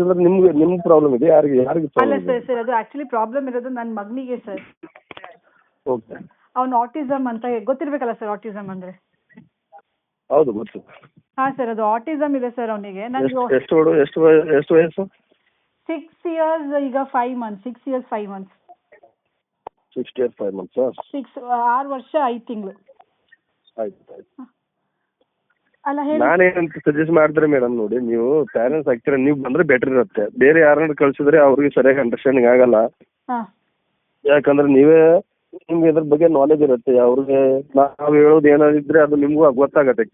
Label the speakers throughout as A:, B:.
A: ಅಂದ್ರೆ ನಿಮ್ಗೆ ಪ್ರಾಬ್ಲಮ್ ಇದೆ, ಯಾರಿಗೆ
B: ಅಲ್ಲ
A: ಪ್ರಾಬ್ಲಮ್ ಇದೆ?
B: ಸರ್ ಅದು ಆಕ್ಚುಲಿ ಪ್ರಾಬ್ಲಮ್ ಇರೋದು ನನ್ನ ಮಗನಿಗೆ ಸರ್.
A: ಓಕೆ.
B: ಅವ್ನು ಆಟಿಸಮ್ ಅಂತ ಗೊತ್ತಿರ್ಬೇಕಲ್ಲ ಸರ್, ಆಟಿಸಮ್ ಅಂದ್ರೆ.
A: ಹೌದು ಗೊತ್ತು.
B: ಹಾಂ ಸರ್, ಅದು ಆಟಿಸಮ್ ಇದೆ ಸರ್ ಅವನಿಗೆ. ನನಗೆ
A: ಎಷ್ಟು ವಯಸ್ಸು?
B: 6 years ಈಗ 5 months. 6 years 5 months.
A: 6 years 5 months.
B: 6 ವರ್ಷ 5 ತಿಂಗಳು.
A: ಆಯ್ತು.
B: ಅಲ್ಲ ಹೇಳಿ.
A: ನಾನೇನಂತ ಸಜೆಸ್ಟ್ ಮಾಡಿದ್ರೆ ಮೇಡಮ್, ನೋಡಿ ನೀವು ಪ್ಯಾರೆಂಟ್ಸ್ ಆಗ್ತೀರಾ, ನೀವು ಬಂದ್ರೆ ಬೆಟರ್ ಇರುತ್ತೆ. ಬೇರೆ ಯಾರನ್ನ ಕಳ್ಸಿದ್ರೆ ಅವ್ರಿಗೆ ಸರಿಯಾಗಿ ಅಂಡರ್ಸ್ಟ್ಯಾಂಡಿಂಗ್ ಆಗಲ್ಲ.
B: ಹಾಂ.
A: ಯಾಕಂದ್ರೆ ನಿಮ್ಗೆ ಇದ್ರ ಬಗ್ಗೆ ನಾಲೆಜ್ ಇರುತ್ತೆ. ಅವ್ರಿಗೆ ನಾವು ಹೇಳೋದು ಏನಾದಿದ್ರೆ ಅದು ನಿಮ್ಗೂ ಗೊತ್ತಾಗತ್ತೆ.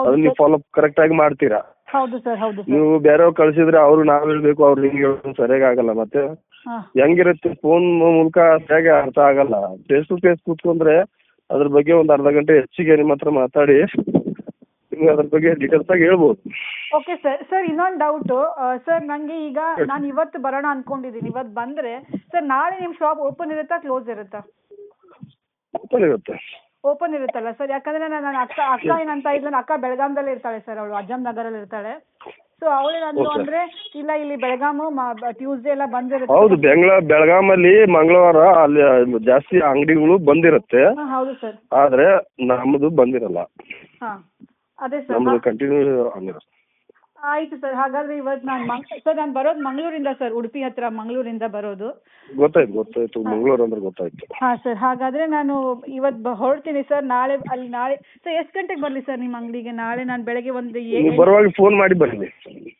A: ಅದು ನೀವು ಫಾಲೋ ಅಪ್ ಕರೆಕ್ಟ್ ಆಗಿ ಮಾಡ್ತೀರಾ.
B: ಹೌದು ಸರ್, ಹೌದು.
A: ನೀವು ಬೇರೆಯವ್ರು ಕಳ್ಸಿದ್ರೆ ಅವ್ರು ನಾವ್ ಹೇಳ್ಬೇಕು, ಅವ್ರು ನಿಮ್ಗೆ ಹೇಳೋದು ಸರಿಯಾಗಿ ಆಗಲ್ಲ. ಮತ್ತೆ ಹೆಂಗಿರುತ್ತೆ, ಫೋನ್ ಮೂಲಕ ಸರಿಯಾಗಿ ಅರ್ಥ ಆಗಲ್ಲ. ಫೇಸ್ ಟು ಫೇಸ್ ಕೂತ್ಕೊಂಡ್ರೆ ಅದ್ರ ಬಗ್ಗೆ ಒಂದು ಅರ್ಧ ಗಂಟೆ ಹೆಚ್ಚಿಗೆ ನಿಮ್ಮ ಹತ್ರ ಮಾತಾಡಿ ನಿಮ್ಗೆ ಅದ್ರ ಬಗ್ಗೆ ಡೀಟೇಲ್ಸ್ ಆಗಿ ಹೇಳ್ಬೋದು.
B: Okay sir. ಸರ್ ಇನ್ನೊಂದು ಡೌಟು ಸರ್, ನನಗೆ ಈಗ ನಾನು ಇವತ್ತು ಬರೋಣ ಅನ್ಕೊಂಡಿದ್ದೀನಿ. ಇವತ್ತು ಬಂದರೆ ಸರ್ ನಾಳೆ ನಿಮ್ಮ ಶಾಪ್ ಓಪನ್ ಇರುತ್ತಾ ಕ್ಲೋಸ್ ಇರುತ್ತಾ?
A: ಓಪನ್ ಇರುತ್ತೆ.
B: ಓಪನ್ ಇರುತ್ತಲ್ಲ ಸರ್? ಯಾಕಂದರೆ ನನ್ನ ಅಕ್ಕ ಏನಂತ ಇದ್ಲು, ಅಕ್ಕ ಬೆಳಗಾಂದಲ್ಲೇ ಇರ್ತಾಳೆ ಸರ್, ಅವಳು ಅಜ್ಜಮ್ ನಗರಲ್ಲಿ ಇರ್ತಾಳೆ. ಸೊ ಅವಳೇನಂದ್ರು ಅಂದರೆ ಇಲ್ಲ ಇಲ್ಲಿ ಬೆಳಗಾಮು ಟ್ಯೂಸ್ಡೇ ಎಲ್ಲ ಬಂದಿರುತ್ತೆ.
A: ಹೌದು, ಬೆಳಗಾಮಲ್ಲಿ ಮಂಗಳವಾರ ಅಲ್ಲಿ ಜಾಸ್ತಿ ಅಂಗಡಿಗಳು ಬಂದಿರುತ್ತೆ.
B: ಹೌದು ಸರ್.
A: ಆದ್ರೆ ನಮ್ಮದು ಬಂದಿರಲ್ಲ.
B: ಹಾಂ ಅದೇ ಸರ್,
A: ನಮ್ಮದು ಕಂಟಿನ್ಯೂ ಆಗಿರುತ್ತೆ.
B: ಆಯಿತು ಸರ್. ಹಾಗಾದರೆ ಇವತ್ತು ನಾನು ಬರೋದು ಮಂಗಳೂರಿಂದ ಸರ್, ಉಡುಪಿ ಹತ್ರ ಮಂಗಳೂರಿಂದ ಬರೋದು.
A: ಗೊತ್ತಾಯ್ತು ಮಂಗಳೂರು ಅಂದ್ರೆ ಗೊತ್ತಾಯ್ತು.
B: ಹಾಂ ಸರ್, ಹಾಗಾದರೆ ನಾನು ಇವತ್ತು ಹೊರಡ್ತೀನಿ ಸರ್. ನಾಳೆ ಸರ್ ಎಷ್ಟು ಗಂಟೆಗೆ ಬರಲಿ ಸರ್ ನಿಮ್ಮ ಅಂಗಡಿಗೆ? ನಾಳೆ ನಾನು ಬೆಳಗ್ಗೆ ಒಂದು
A: ಬರುವಾಗ ಫೋನ್ ಮಾಡಿ ಬನ್ನಿ.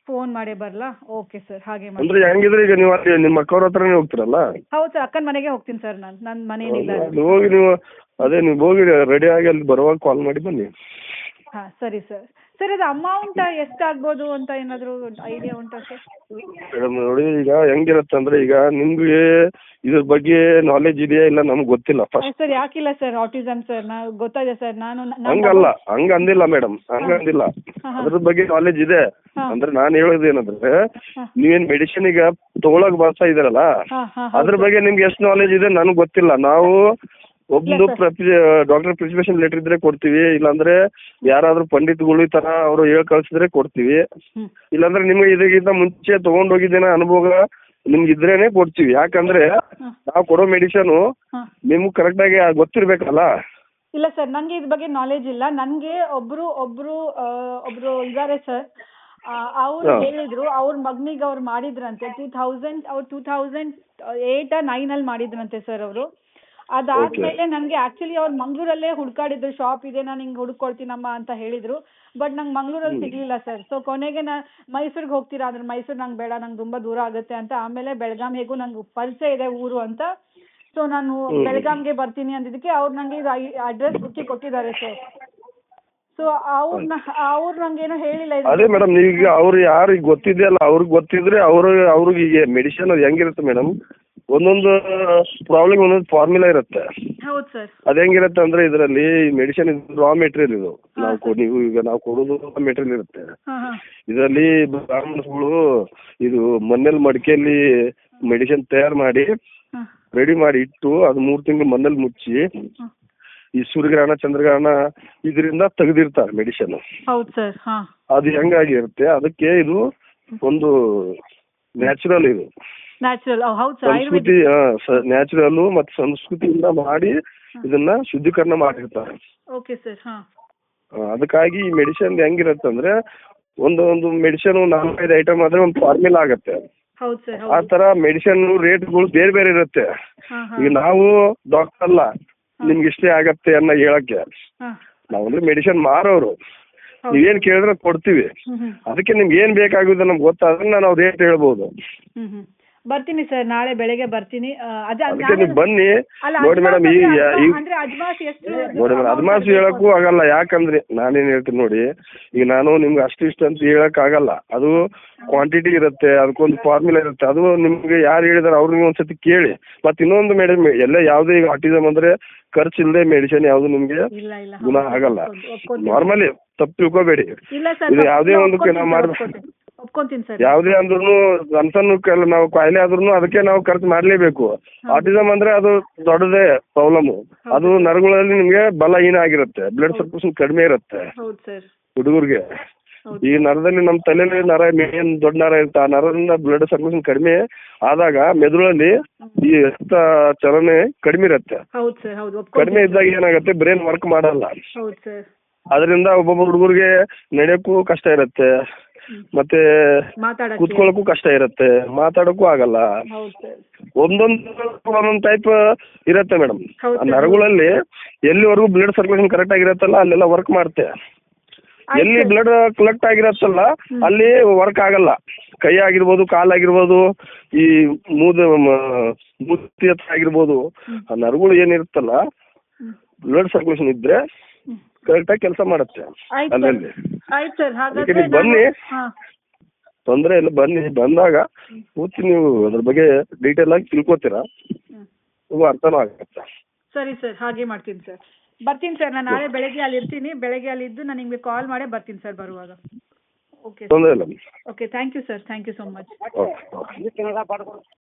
B: ಫೋನ್ ಮಾಡೇ ಬರಲಾ? ಓಕೆ ಸರ್, ಹಾಗೆ ಮಾಡಿ.
A: ಅಂದ್ರೆ ಹೆಂಗಿದ್ರೆ ಈಗ ನೀವು ಅಲ್ಲಿ ನಿಮ್ಮ ಅಕ್ಕವ್ರ ಹತ್ರನೇ ಹೋಗ್ತೀರಲ್ಲ?
B: ಹೌದು ಸರ್, ಅಕ್ಕನ ಮನೆಗೆ ಹೋಗ್ತೀನಿ ಸರ್ ನಾನು. ನನ್ನ ಮನೇನಿಲ್ಲ.
A: ಹೋಗಿ ನೀವು ಹೋಗಿ ರೆಡಿ ಆಗಿ ಅಲ್ಲಿ ಬರುವಾಗ ಕಾಲ್ ಮಾಡಿ ಬನ್ನಿ.
B: ಹಾಂ ಸರಿ ಸರ್. ಸರ್ ಅದು ಅಮೌಂಟ್ ಎಷ್ಟಾಗ್ಬೋದು ಅಂತ ಏನಾದರೂ ಐಡಿಯಾ ಉಂಟಾ ಸರ್?
A: ಮೇಡಮ್ ನೋಡಿ, ಈಗ ಹೆಂಗಿರುತ್ತೆ ಅಂದ್ರೆ, ಈಗ ನಿಮ್ಗೆ ಇದ್ರ ಬಗ್ಗೆ ನಾಲೆಜ್ ಇದೆಯಾ ಇಲ್ಲ ನಮ್ಗೆ ಗೊತ್ತಿಲ್ಲ. ಫಸ್ಟ್
B: ಸರ್ ಯಾಕಿಲ್ಲ ಸರ್, ಆಟಿಸಮ್ ಸರ್ ನಾವು ಗೊತ್ತಾಗಿದೆ ಸರ್.
A: ಹಂಗಂದಿಲ್ಲ ಮೇಡಮ್, ಹಂಗಂದಿಲ್ಲ. ಅದ್ರ ಬಗ್ಗೆ ನಾಲೆಜ್ ಇದೆ. ಅಂದ್ರೆ ನಾನು ಹೇಳೋದೇನಂದ್ರೆ, ನೀವೇನ್ ಮೆಡಿಸಿನ್ ಈಗ ತಗೊಳಕ್ ಬರ್ತಾ ಇದಾರಲ್ಲ, ಅದ್ರ ಬಗ್ಗೆ ನಿಮ್ಗೆ ಎಷ್ಟು ನಾಲೆಜ್ ಇದೆ ನನಗೆ ಗೊತ್ತಿಲ್ಲ. ನಾವು ಒಂದು ಡಾಕ್ಟರ್ ಪ್ರಿಸ್ಕ್ರಿಪ್ಷನ್ ಲೆಟರ್ ಇದ್ರೆ ಕೊಡ್ತೀವಿ, ಇಲ್ಲಾಂದ್ರೆ ಯಾರಾದ್ರೂ ಪಂಡಿತ್ಗಳು ಈ ತರ ಅವರು ಹೇಳಿ ಕಳ್ಸಿದ್ರೆ ಕೊಡ್ತೀವಿ. ಇಲ್ಲಾಂದ್ರೆ ನಿಮ್ಗೆ ಇದಕ್ಕಿಂತ ಮುಂಚೆ ತಗೊಂಡೋಗಿದ್ದೇನೆ ಅನುಭವ ನಿಮ್ಗೆ ಇದ್ರೇನೆ ಕೊಡ್ತೀವಿ. ಯಾಕಂದ್ರೆ ನಾವು ಕೊಡೋ ಮೆಡಿಸನ್ ನಿಮ್ಗೆ ಕರೆಕ್ಟ್ ಆಗಿ ಗೊತ್ತಿರ್ಬೇಕಲ್ಲ.
B: ಇಲ್ಲ ಸರ್, ನನಗೆ ಇದ್ರ ಬಗ್ಗೆ ನಾಲೆಜ್ ಇಲ್ಲ. ನನಗೆ ಒಬ್ರು ಇದ್ದಾರೆ ಸರ್, ಅವ್ರು ಹೇಳಿದ್ರು ಅವ್ರ ಮಗನಿಗೆ ಅವ್ರು ಮಾಡಿದ್ರಂತೆ 2008 9 ಮಾಡಿದ್ರಂತೆ ಸರ್ ಅವರು. ಅದಾದ್ಮೇಲೆ ನನಗೆ ಆಕ್ಚುಲಿ ಅವ್ರು ಮಂಗಳೂರಲ್ಲೇ ಹುಡ್ಕಾಡಿದ್ರು, ಶಾಪ್ ಇದೆ ನಾನು ಹಿಂಗೆ ಹುಡ್ಕೊಳ್ತೀನಮ್ಮ ಅಂತ ಹೇಳಿದ್ರು. ಬಟ್ ನಂಗೆ ಮಂಗಳೂರಲ್ಲಿ ಸಿಗ್ಲಿಲ್ಲ ಸರ್. ಸೊ ಕೊನೆಗೆ ನಾನು ಮೈಸೂರಿಗೆ ಹೋಗ್ತೀರಾ ಅಂದ್ರೆ ಮೈಸೂರು ನಂಗೆ ಬೇಡ, ನಂಗೆ ತುಂಬ ದೂರ ಆಗುತ್ತೆ ಅಂತ. ಆಮೇಲೆ ಬೆಳಗಾಂ ಹೇಗೂ ನಂಗೆ ಪರಿಚಯ ಇದೆ ಊರು ಅಂತ. ಸೊ ನಾನು ಬೆಳಗಾಂಗೆ ಬರ್ತೀನಿ ಅಂದಿದ್ದಕ್ಕೆ ಅವ್ರು ನನಗೆ ಇದು ಅಡ್ರೆಸ್ ಹುಡುಕಿ ಕೊಟ್ಟಿದ್ದಾರೆ ಸರ್. ಸೊ ಅವ್ರು ನಂಗೇನೋ ಹೇಳಿಲ್ಲ.
A: ಅದೇ ಮೇಡಮ್, ಈಗ ಅವ್ರು ಯಾರಿಗೆ ಗೊತ್ತಿದೆಯಲ್ಲ ಅವ್ರಿಗೆ ಗೊತ್ತಿದ್ರೆ ಅವ್ರಿಗೆ ಈಗ ಮೆಡಿಸಿನ್ ಅದು ಹೆಂಗಿರುತ್ತೆ ಮೇಡಮ್, ಒಂದೊಂದು ಪ್ರಾಬ್ಲಮ್ ಒಂದೊಂದು ಫಾರ್ಮುಲಾ ಇರುತ್ತೆ.
B: ಹೌದು ಸರ್.
A: ಅದ ಹೆಂಗಿರುತ್ತೆ ಅಂದ್ರೆ, ಇದರಲ್ಲಿ ಮೆಡಿಸಿನ್ ರಾ ಮೆಟೀರಿಯಲ್ ಇದು ನಾವು ಕೊಡೋದು ರಾ ಮೆಟೀರಿಯಲ್ ಇರುತ್ತೆ. ಇದರಲ್ಲಿ ಬ್ರಾಹ್ಮಣಗಳು ಇದು ಮಣ್ಣಲ್ಲಿ ಮಡಿಕೆಯಲ್ಲಿ ಮೆಡಿಸಿನ್ ತಯಾರು ಮಾಡಿ ರೆಡಿ ಮಾಡಿ ಇಟ್ಟು ಅದು 3 ತಿಂಗಳು ಮಣ್ಣಲ್ಲಿ ಮುಚ್ಚಿ ಈ ಸೂರ್ಯಗ್ರಹಣ ಚಂದ್ರಗ್ರಹಣ ಇದರಿಂದ ತೆಗೆದಿರ್ತಾರೆ ಮೆಡಿಸಿನ್.
B: ಹೌದು ಸರ್.
A: ಅದು ಹೆಂಗಾಗಿರುತ್ತೆ, ಅದಕ್ಕೆ ಇದು ಒಂದು ನ್ಯಾಚುರಲ್, ಇದು ಸಂಸ್ಕೃತಿ, ನ್ಯಾಚುರಲ್ ಮತ್ತೆ ಸಂಸ್ಕೃತಿಯಿಂದ ಮಾಡಿ ಇದನ್ನ ಶುದ್ಧೀಕರಣ ಮಾಡಿರ್ತಾರೆ.
B: Okay sir.
A: ಅದಕ್ಕಾಗಿ ಈ ಮೆಡಿಸಿನ್ ಹೆಂಗಿರುತ್ತೆ ಅಂದ್ರೆ, ಒಂದು ಮೆಡಿಸಿನ್ 4-5 ಐಟಮ್ ಆದ್ರೆ ಒಂದು ಫಾರ್ಮುಲಾ ಆಗತ್ತೆ. ಆ ತರ ಮೆಡಿಸಿನ್ ರೇಟ್ಗಳು ಬೇರೆ ಬೇರೆ ಇರುತ್ತೆ. ಈಗ ನಾವು ಡಾಕ್ಟರ್ ಅಲ್ಲ ನಿಮ್ಗೆ ಇಷ್ಟೇ ಆಗತ್ತೆ ಅನ್ನೋ ಹೇಳಕ್ಕೆ, ನಾವಂದ್ರೆ ಮೆಡಿಸಿನ್ ಮಾರೋರು. ನೀವೇನ್ ಕೇಳಿದ್ರೆ ಕೊಡ್ತೀವಿ. ಅದಕ್ಕೆ ನಿಮ್ಗೆ ಏನ್ ಬೇಕಾಗುತ್ತೆ ನಮ್ಗೆ ಗೊತ್ತಾದ್ರೆ ನಾನು ರೇಟ್ ಹೇಳ್ಬೋದು.
B: ಬರ್ತೀನಿ ಸರ್, ನಾಳೆ ಬೆಳಗ್ಗೆ ಬರ್ತೀನಿ.
A: ಅದಕ್ಕೆ ನೀವು ಬನ್ನಿ. ನೋಡಿ ಮೇಡಮ್, ನೋಡಿ ಮೇಡಮ್, ಅದ್ಮಾಸು ಹೇಳಕ್ಕೂ ಆಗಲ್ಲ. ಯಾಕಂದ್ರೆ ನಾನೇನ್ ಹೇಳ್ತೀನಿ ನೋಡಿ, ಈಗ ನಾನು ನಿಮ್ಗೆ ಇಷ್ಟ ಅಂತ ಹೇಳಕ್ ಆಗಲ್ಲ. ಅದು ಕ್ವಾಂಟಿಟಿ ಇರುತ್ತೆ, ಅದಕ್ಕೊಂದು ಫಾರ್ಮುಲಾ ಇರುತ್ತೆ. ಅದು ನಿಮ್ಗೆ ಯಾರು ಹೇಳಿದಾರೆ ಅವ್ರಿಗೆ ಒಂದ್ಸತಿ ಕೇಳಿ. ಮತ್ತೆ ಇನ್ನೊಂದು ಮೇಡಮ್, ಎಲ್ಲ ಯಾವುದೇ ಈಗ ಆಟಿಸಮ್ ಅಂದ್ರೆ ಖರ್ಚಿಲ್ಲದೆ ಮೆಡಿಸಿನ್ ಯಾವ್ದು ನಿಮ್ಗೆ ಗುಣ ಆಗಲ್ಲ. ನಾರ್ಮಲಿ ತಪ್ಪು ತಿಳ್ಕೊಬೇಡಿ. ಇದು ಯಾವುದೇ ಒಂದಕ್ಕೆ ನಾವು ಮಾಡ್ಬೇಕು, ಯಾವುದೇ ಅಂದ್ರೂ ಸಣ್ಣ ನಾವು ಕಾಯಿಲೆ ಆದ್ರೂ ಅದಕ್ಕೆ ನಾವು ಖರ್ಚು ಮಾಡ್ಲೇಬೇಕು. ಆಟಿಸಮ್ ಅಂದ್ರೆ ಅದು ದೊಡ್ಡದೇ ಪ್ರಾಬ್ಲಮ್. ಅದು ನರಗಳಲ್ಲಿ ನಿಮ್ಗೆ ಬಲಹೀನ ಆಗಿರುತ್ತೆ, ಬ್ಲಡ್ ಸರ್ಕ್ಯುಲೇಷನ್ ಕಡಿಮೆ ಇರುತ್ತೆ ಹುಡುಗರಿಗೆ.
B: ಹೌದು.
A: ಈ ನರದಲ್ಲಿ ನಮ್ಮ ತಲೆಯಲ್ಲಿ ನರ ಮೇನ್ ದೊಡ್ಡ ನರ ಇರುತ್ತೆ, ಆ ನರದಿಂದ ಬ್ಲಡ್ ಸರ್ಕ್ಯುಲೇಷನ್ ಕಡಿಮೆ ಆದಾಗ ಮೆದುಳಲ್ಲಿ ಈ ರಕ್ತ ಚಲನೆ ಕಡಿಮೆ ಇರುತ್ತೆ.
B: ಹೌದು ಸರ್, ಹೌದು
A: ಕಡಿಮೆ ಇದ್ದಾಗ ಏನಾಗುತ್ತೆ, ಬ್ರೈನ್ ವರ್ಕ್ ಮಾಡಲ್ಲ.
B: ಹೌದು ಸರ್.
A: ಅದರಿಂದ ಒಬ್ಬೊಬ್ಬ ಹುಡುಗರಿಗೆ ನಡೆಯೋಕ್ಕೂ ಕಷ್ಟ ಇರುತ್ತೆ, ಮತ್ತೆ
B: ಮಾತಾಡಕ್ಕೆ
A: ಕೂತ್ಕೊಳ್ಳೋಕ್ಕೂ ಕಷ್ಟ ಇರುತ್ತೆ, ಮಾತಾಡೋಕ್ಕೂ ಆಗಲ್ಲ.
B: ಹೌದು ಸರ್.
A: ಒಂದೊಂದು ಟೈಪ್ ಇರುತ್ತೆ ಮೇಡಮ್.
B: ಹೌದು ಸರ್.
A: ನರಗಳಲ್ಲಿ ಎಲ್ಲಿವರೆಗೂ ಬ್ಲಡ್ ಸರ್ಕ್ಯುಲೇಷನ್ ಕರೆಕ್ಟ್ ಆಗಿರತ್ತಲ್ಲ ಅಲ್ಲೆಲ್ಲ ವರ್ಕ್ ಮಾಡುತ್ತೆ. ಎಲ್ಲಿ ಬ್ಲಡ್ ಕಲೆಕ್ಟ್ ಆಗಿರತ್ತಲ್ಲ ಅಲ್ಲಿ ವರ್ಕ್ ಆಗಲ್ಲ. ಕೈ ಆಗಿರ್ಬೋದು, ಕಾಲಾಗಿರ್ಬೋದು, ಈ ಮೂತಿ ಹತ್ರ ಆಗಿರ್ಬೋದು, ಆ ನರಗಳು ಏನಿರುತ್ತಲ್ಲ ಬ್ಲಡ್ ಸರ್ಕ್ಯುಲೇಷನ್ ಇದ್ರೆ ಕರೆಕ್ಟಾಗಿ ಕೆಲಸ ಮಾಡುತ್ತೆ ಅಲ್ಲಲ್ಲಿ.
B: ಆಯ್ತು ಸರ್,
A: ಅದಕ್ಕೆ
B: ಹಾಗಾದ್ರೆ
A: ನೀವು ಬನ್ನಿ, ತೊಂದರೆ ಇಲ್ಲ, ಬನ್ನಿ. ಬಂದಾಗ ಪೂರ್ತಿ ನೀವು ಅದ್ರ ಬಗ್ಗೆ ಡೀಟೇಲ್ ಆಗಿ ತಿಳ್ಕೊತೀರಾ, ನಿಮ್ಗೆ ಅರ್ಥನೂ ಆಗುತ್ತೆ.
B: ಸರಿ ಸರ್, ಹಾಗೆ ಮಾಡ್ತೀನಿ ಸರ್. ಬರ್ತೀನಿ ಸರ್, ನಾನು ನಾಳೆ ಬೆಳಗ್ಗೆ ಅಲ್ಲಿ ಇರ್ತೀನಿ. ಬೆಳಗ್ಗೆ ಅಲ್ಲಿ ಇದ್ದು ನಾನು ನಿಮಗೆ ಕಾಲ್ ಮಾಡೇ ಬರ್ತೀನಿ ಸರ್ ಬರುವಾಗ. ಓಕೆ
A: ತೊಂದರೆ ಇಲ್ಲ.
B: Okay, thank you sir, thank you so much.
A: Okay.